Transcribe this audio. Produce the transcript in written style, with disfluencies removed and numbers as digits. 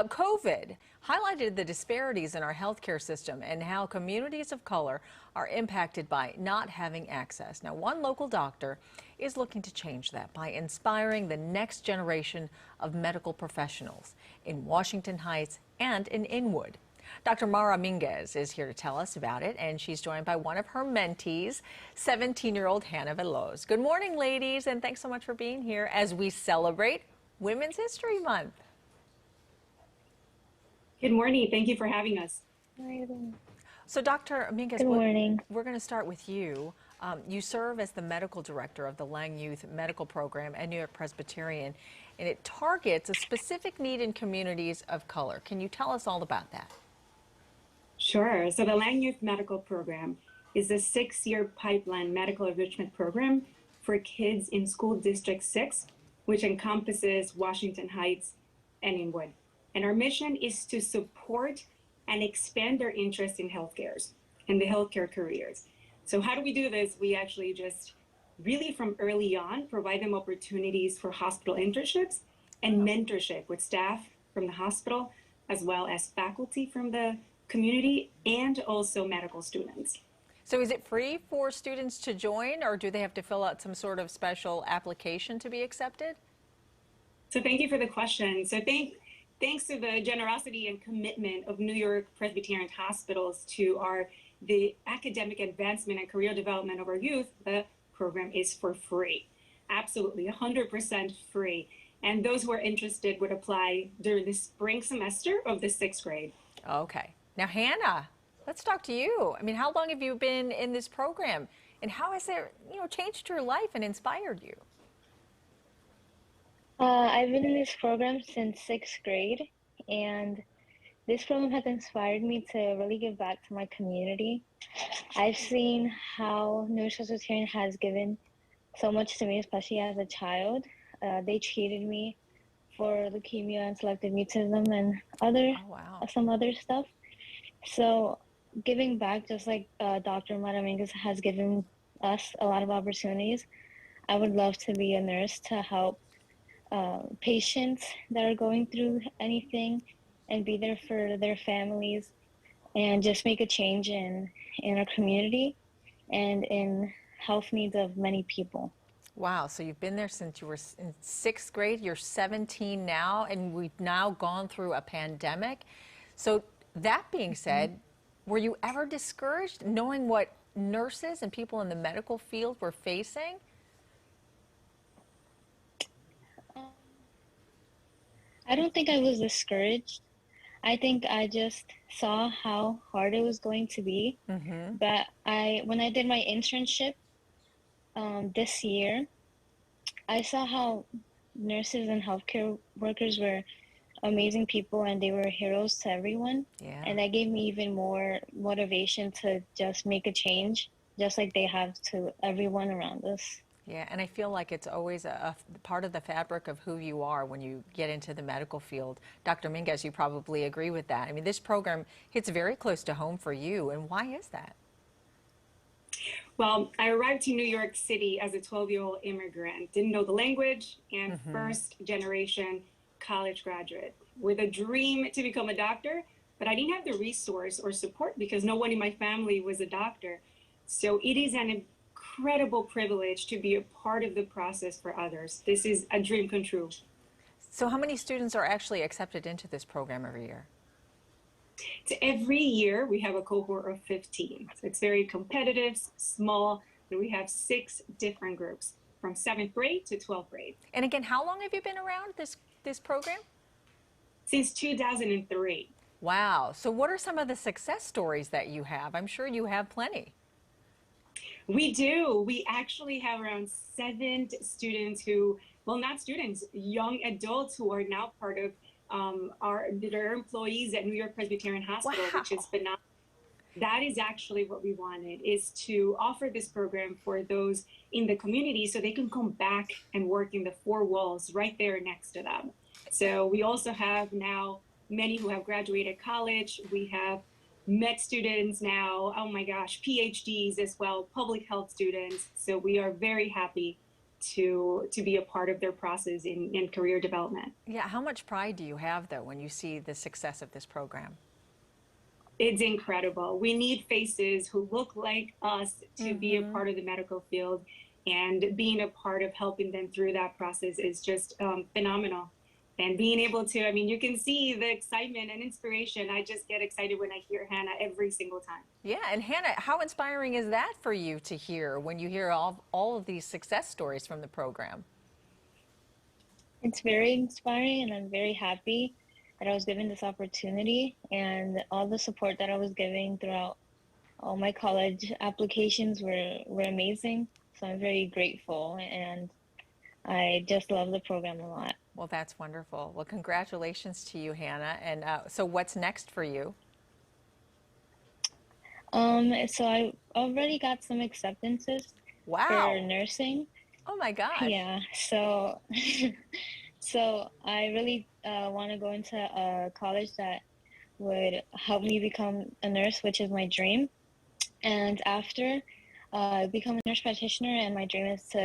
COVID highlighted the disparities in our healthcare system and how communities of color are impacted by not having access. Now, one local doctor is looking to change that by inspiring the next generation of medical professionals in Washington Heights and in Inwood. Dr. Mara Minguez is here to tell us about it, and she's joined by one of her mentees, 17-year-old Hannah Veloz. Good morning, ladies, and thanks so much for being here as we celebrate Women's History Month. Good morning. Thank you for having us. So, Dr. Minguez, good morning. We're going to start with you. You serve as the medical director of the Lang Youth Medical Program at NewYork-Presbyterian, and it targets a specific need in communities of color. Can you tell us all about that? Sure. So the Lang Youth Medical Program is a 6-year pipeline medical enrichment program for kids in School District 6, which encompasses Washington Heights and Inwood. And our mission is to support and expand their interest in healthcare and the healthcare careers. So how do we do this? We actually just really from early on provide them opportunities for hospital internships and mentorship with staff from the hospital, as well as faculty from the community and also medical students. So is it free for students to join, or do they have to fill out some sort of special application to be accepted? So thank you for the question. So thanks to the generosity and commitment of New York Presbyterian hospitals to the academic advancement and career development of our youth, the program is for free. Absolutely, 100% free. And those who are interested would apply during the spring semester of the 6th grade. Okay. Now, Hannah, let's talk to you. I mean, how long have you been in this program, and how has it, changed your life and inspired you? I've been in this program since 6th grade, and this program has inspired me to really give back to my community. I've seen how NewYork-Presbyterian has given so much to me, especially as a child. They treated me for leukemia and selective mutism and some other stuff. So giving back, just like Dr. Mara Minguez has given us a lot of opportunities, I would love to be a nurse to help patients that are going through anything and be there for their families and just make a change in our community and in health needs of many people. Wow, so you've been there since you were in 6th grade, you're 17 now, and we've now gone through a pandemic. So that being said, were you ever discouraged knowing what nurses and people in the medical field were facing? I don't think I was discouraged. I think I just saw how hard it was going to be. But when I did my internship this year, I saw how nurses and healthcare workers were amazing people and they were heroes to everyone. Yeah. And that gave me even more motivation to just make a change, just like they have to everyone around us. Yeah, and I feel like it's always a part of the fabric of who you are when you get into the medical field. Dr. Minguez, you probably agree with that. I mean, this program hits very close to home for you, and why is that? Well, I arrived to New York City as a 12-year-old immigrant, didn't know the language, and first-generation college graduate with a dream to become a doctor, but I didn't have the resource or support because no one in my family was a doctor. So it is an incredible privilege to be a part of the process for others. This is a dream come true. So how many students are actually accepted into this program every year? So every year we have a cohort of 15. So it's very competitive, small, and we have 6 different groups from 7th grade to 12th grade. And again, how long have you been around this program? Since 2003. Wow. So what are some of the success stories that you have? I'm sure you have plenty. We do. We actually have around 7 students who, well, not students, young adults who are now part of their employees at New York Presbyterian Hospital, Wow. which is phenomenal. That is actually what we wanted, is to offer this program for those in the community so they can come back and work in the 4 walls right there next to them. So we also have now many who have graduated college. We have med students now, oh my gosh, PhDs as well, public health students. So we are very happy to be a part of their process in career development. Yeah, how much pride do you have, though, when you see the success of this program? It's incredible. We need faces who look like us to be a part of the medical field, and being a part of helping them through that process is just phenomenal. And being able to, I mean, you can see the excitement and inspiration. I just get excited when I hear Hannah every single time. Yeah, and Hannah, how inspiring is that for you to hear when you hear all of these success stories from the program? It's very inspiring, and I'm very happy that I was given this opportunity, and all the support that I was giving throughout all my college applications were amazing. So I'm very grateful, and I just love the program a lot. Well, that's wonderful. Well, congratulations to you, Hannah. And so what's next for you? So I already got some acceptances Wow. for nursing. Oh my gosh. Yeah, so so I really want to go into a college that would help me become a nurse, which is my dream. And after I become a nurse practitioner, and my dream is to